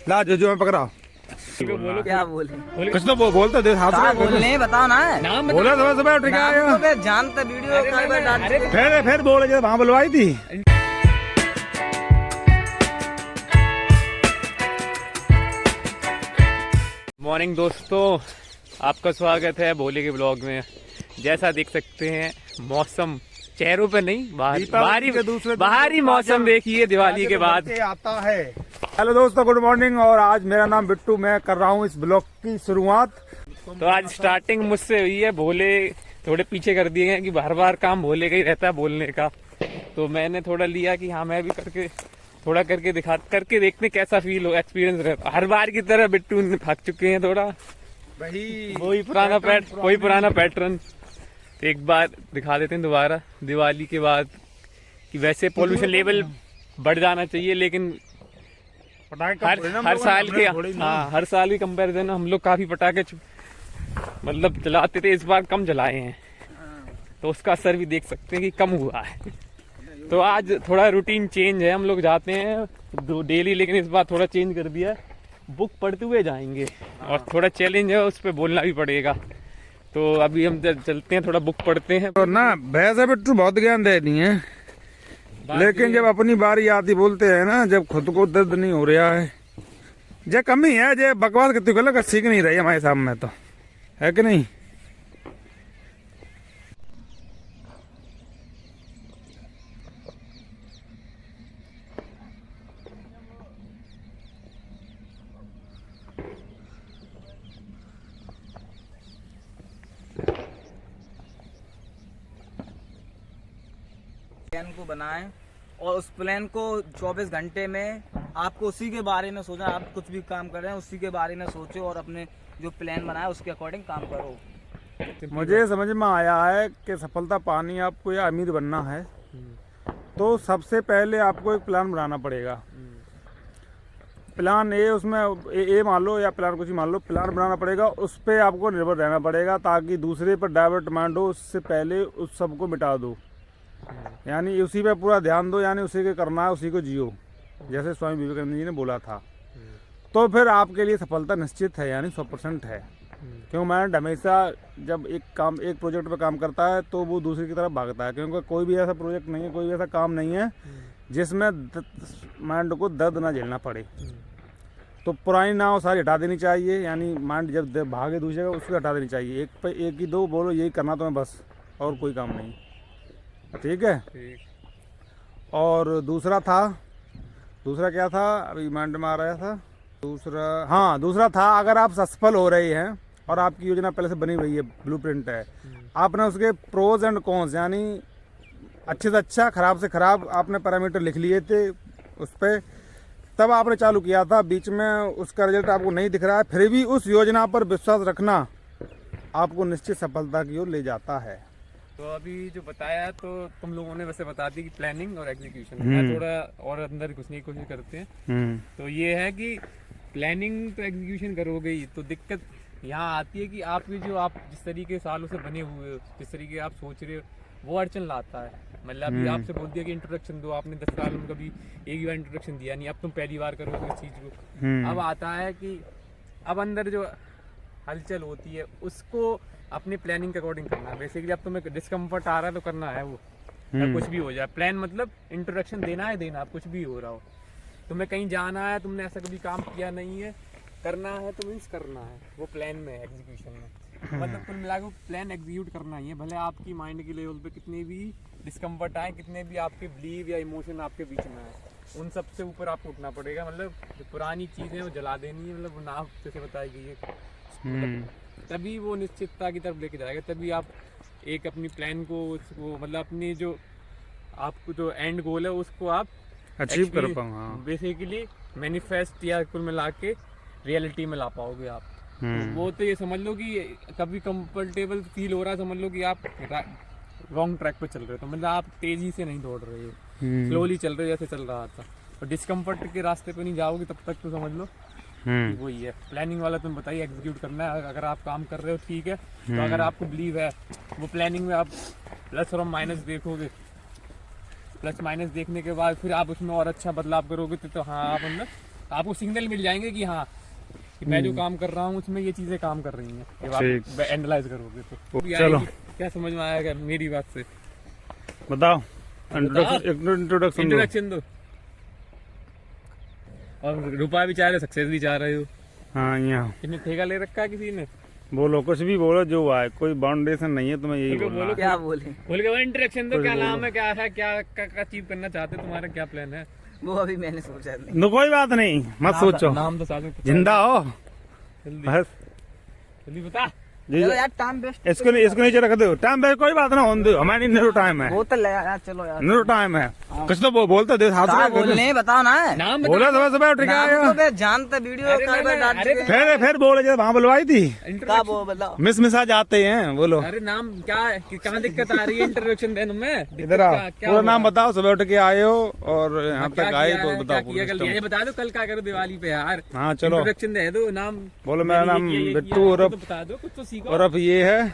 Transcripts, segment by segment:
ला जो मैं पकड़ा बोलो क्या बोले कुछ तो बोलते दे हाथ से बोलने बताओ ना नाम बोला सुबह ठीक है जानते वीडियो फिर बोले जब वहाँ बुलवाई थी। मॉर्निंग दोस्तों, आपका स्वागत है भोले के ब्लॉग में। जैसा देख सकते हैं मौसम चेहरों पे नहीं बाहरी मौसम देखिए दिवाली के बाद आता है। हेलो दोस्तों, गुड मॉर्निंग। और आज मेरा नाम बिट्टू, मैं कर रहा हूँ इस ब्लॉग की शुरुआत। तो आज स्टार्टिंग मुझसे हुई है। भोले थोड़े पीछे कर दिए हैं कि बार बार काम भोले का ही रहता है बोलने का। तो मैंने थोड़ा लिया कि हाँ मैं भी करके करके देखते कैसा फील हो, एक्सपीरियंस रहता। हर बार की तरह बिट्टू भाग चुके हैं थोड़ा वही पुराना पैटर्न। तो एक बार दिखा देते हैं दोबारा दिवाली के बाद कि वैसे पोल्यूशन लेवल बढ़ जाना चाहिए, लेकिन हर साल की कंपैरिजन हम लोग काफी पटाखे मतलब जलाते थे, इस बार कम जलाए हैं। तो उसका असर भी देख सकते हैं कि कम हुआ है। तो आज थोड़ा रूटीन चेंज है, हम लोग जाते हैं डेली, लेकिन इस बार थोड़ा चेंज कर दिया। बुक पढ़ते हुए जाएंगे और थोड़ा चैलेंज है, उस पर बोलना भी पड़ेगा। तो अभी हम चलते हैं, थोड़ा बुक पढ़ते हैं। तो ना भैंस बिट्टू बहुत ज्ञान दे दी है, लेकिन जब अपनी बारी आती बोलते हैं ना, जब खुद को दर्द नहीं हो रहा है, जो कमी है, जो बकवास करती गलत सीख नहीं रही हमारे सामने, तो है कि नहीं। प्लान को बनाएं और उस प्लान को 24 घंटे में आपको उसी के बारे में सोचना। आप कुछ भी काम कर रहे हैं उसी के बारे में सोचो और अपने जो प्लान बनाए उसके अकॉर्डिंग काम करो। मुझे समझ में आया है कि सफलता पानी आपको या अमीर बनना है तो सबसे पहले आपको एक प्लान बनाना पड़ेगा। प्लान ए, उसमें ए मान लो या प्लान कुछ ही मान लो, प्लान बनाना पड़ेगा। उस पर आपको निर्भर रहना पड़ेगा ताकि दूसरे पर डाइवर्ट माइंड हो, उससे पहले उस सबको मिटा दो, यानी उसी पे पूरा ध्यान दो, यानी उसी के करना है, उसी को जियो, जैसे स्वामी विवेकानंद जी ने बोला था। तो फिर आपके लिए सफलता निश्चित है, यानी 100% है। क्योंकि मैं हमेशा जब एक प्रोजेक्ट पे काम करता है तो वो दूसरे की तरफ भागता है, क्योंकि कोई भी ऐसा प्रोजेक्ट नहीं है, कोई भी ऐसा काम नहीं है जिसमें माइंड को दर्द ना झेलना पड़े। तो पुरानी नाव सारी हटा देनी चाहिए, यानी माइंड जब भागे दूसरे का उसको हटा देनी चाहिए। एक पे एक ही दो बोलो यही करना तुम्हें बस, और कोई काम नहीं। ठीक है। और दूसरा क्या था, अभी माइंड में आ रहा था। दूसरा था, अगर आप सफल हो रहे हैं और आपकी योजना पहले से बनी हुई है, ब्लूप्रिंट है, आपने उसके प्रोज एंड कॉन्स, यानी अच्छे से अच्छा, खराब से खराब आपने पैरामीटर लिख लिए थे उस पर, तब आपने चालू किया था। बीच में उसका रिजल्ट आपको नहीं दिख रहा है, फिर भी उस योजना पर विश्वास रखना आपको निश्चित सफलता की ओर ले जाता है। तो अभी जो बताया तो तुम लोगों ने वैसे बता दी कि प्लानिंग और एग्जीक्यूशन। मैं थोड़ा और अंदर घुसने की कोशिश करते हैं। तो ये है कि प्लानिंग तो एग्जीक्यूशन करोगे ही, तो दिक्कत यहाँ आती है कि आपकी जो आप जिस तरीके सालों से बने हुए हो, जिस तरीके आप सोच रहे हो, वो अड़चन लाता है। मतलब अभी आपसे बोल दिया कि इंट्रोडक्शन दो, आपने 10 साल में कभी एक बार इंट्रोडक्शन दिया नहीं, अब तुम पहली बार करोगे इस चीज को। अब आता है कि अब अंदर जो हलचल होती है उसको अपनी प्लानिंग के अकॉर्डिंग करना है। बेसिकली अब तुम्हें डिस्कम्फर्ट आ रहा है तो करना है वो, या कुछ भी हो जाए। प्लान मतलब इंट्रोडक्शन देना है, अब कुछ भी हो रहा हो, तुम्हें कहीं जाना है, तुमने ऐसा कभी काम किया नहीं है, करना है तो मीन्स करना है, वो प्लान में, एग्जीक्यूशन में। मतलब कुल मिला के प्लान एग्जीक्यूट करना ही है, भले आपकी माइंड के लेवल पे कितने भी डिस्कम्फर्ट आए, कितने भी आपके बिलीव या इमोशन आपके बीच में आए, उन सब से ऊपर आपको उठना पड़ेगा। मतलब जो पुरानी चीजें वो जला देनी है, मतलब वो नाव जैसे बताई गई है, तभी वो निश्चितता की तरफ लेके जाएगा। तभी आप एक अपनी प्लान को मतलब अपनी जो आपको जो एंड गोल है उसको आप अचीव कर पाओगे, बेसिकली मैनिफेस्ट या कुल मिला के रियलिटी में ला पाओगे आप। तो वो तो ये समझ लो कि कभी कंफर्टेबल फील हो रहा है, समझ लो कि आप रॉन्ग ट्रैक पे चल रहे हो। तो मतलब आप तेजी से नहीं दौड़ रहे हो, स्लोली चल रहे हो जैसे चल रहा था। और डिस्कम्फर्ट के रास्ते पे नहीं जाओगे तब तक तो समझ लो वही है। प्लानिंग वाला तुम बताइए, एग्जीक्यूट करना है। अगर आप काम कर रहे हो ठीक है, तो अगर आपको बिलीव है, वो प्लानिंग में आप प्लस और माइनस देखोगे, प्लस माइनस देखने के बाद फिर आप उसमें और अच्छा बदलाव करोगे तो हाँ आप अंदर आपको सिग्नल मिल जाएंगे कि हाँ कि मैं जो काम कर रहा हूँ उसमें ये चीजें काम कर रही हैं। जब आप एनालाइज करोगे तो भी चलो। आएगी। क्या समझ में आएगा मेरी बात से? बताओ, इंट्रोडक्शन दो। दो। और रुपया भी चाह रहे, सक्सेस भी चाह रहे हो। हाँ, यहाँ इसमें ठेका ले रखा है किसी ने? बोलो, कुछ भी बोलो, जो आए, कोई बाउंडेशन नहीं है, तुम्हें यही बोलना है। क्या बोले? बोल के इंटरेक्शन दो, क्या नाम है, क्या है, क्या अचीव करना चाहते हो, तुम्हारा क्या प्लान है? वो अभी मैंने सोचा नहीं। no, कोई बात नहीं, मत सोचो, नाम तो साथ में जिंदा हो जल्दी बस। जल्दी बता। जी, चलो यार, टाइम वेस्ट। इसको नीचे रख दो, टाइम पे कोई बात ना होने दो, हमारी नीरो टाइम है, बोतल ले यार, चलो यार। नीरो टाइम है। कुछ तो बोलते दे, हाथ क्या से बोलने बताओ ना। नाम बता। बोला सुबह उठ के नाम आया, तो मैं जानता, वीडियो अरे कई बार नहीं, डाल अरे चुके हैं। फिर बोले जब वहाँ बुलवाई थी, क्या वो बताओ? मिसा जाते हैं, बोलो अरे नाम क्या है, कहाँ दिक्कत आ रही है इंट्रोडक्शन देने में? इधर आओ, पूरा नाम बताओ, सुबह उठ के आए हो और यहाँ क्या तक आए किया तो है, बताओ क्या किया पूरा कल? ये system। बता दो कल क्या करो दिवाली पे यार। हाँ चलो, इंट्रोडक्शन दे दो, नाम बोलो मेरा नाम ये बिट्टू किया, और तो बता दो, कुछ तो सीखो। और अब ये है।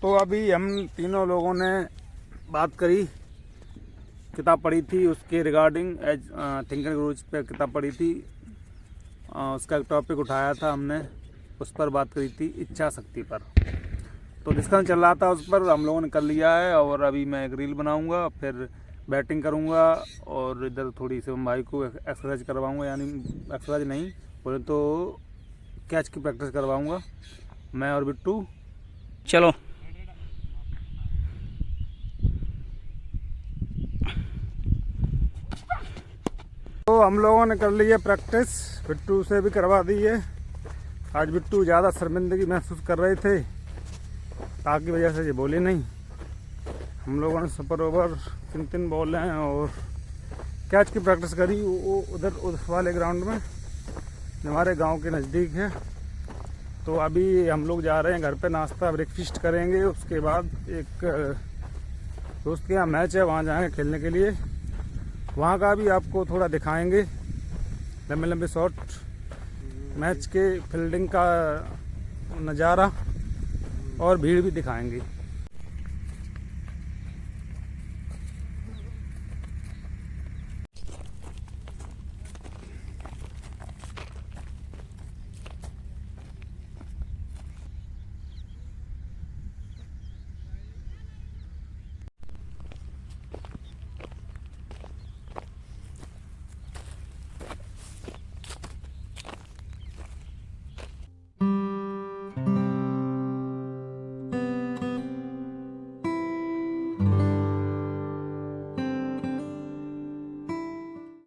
तो अभी हम तीनों लोगों ने बात करी, किताब पढ़ी थी उसके रिगार्डिंग, एज थिंकर गुरुज पे किताब पढ़ी थी, उसका एक टॉपिक उठाया था हमने, उस पर बात करी थी, इच्छा शक्ति पर। तो डिस्कशन चल रहा था, उस पर हम लोगों ने कर लिया है। और अभी मैं एक रील बनाऊंगा, फिर बैटिंग करूंगा और इधर थोड़ी शिवम भाई को एक्सरसाइज करवाऊंगा, यानी एक्सरसाइज नहीं बोले तो कैच की प्रैक्टिस करवाऊंगा, मैं और बिट्टू। चलो। तो हम लोगों ने कर ली है प्रैक्टिस, बिट्टू से भी करवा दी है। आज बिट्टू ज़्यादा शर्मिंदगी महसूस कर रहे थे, ताकि वजह से ये बोले नहीं। हम लोगों ने सुपर ओवर 3 बॉल हैं और कैच की प्रैक्टिस करी, वो उधर उस वाले ग्राउंड में, हमारे गांव के नज़दीक है। तो अभी हम लोग जा रहे हैं घर पे, नाश्ता ब्रेकफास्ट करेंगे, उसके बाद एक दोस्त के यहाँ मैच है, वहाँ जाएंगे खेलने के लिए। वहाँ का भी आपको थोड़ा दिखाएंगे, लंबे लंबे शॉट, मैच के फील्डिंग का नज़ारा और भीड़ भी दिखाएंगे।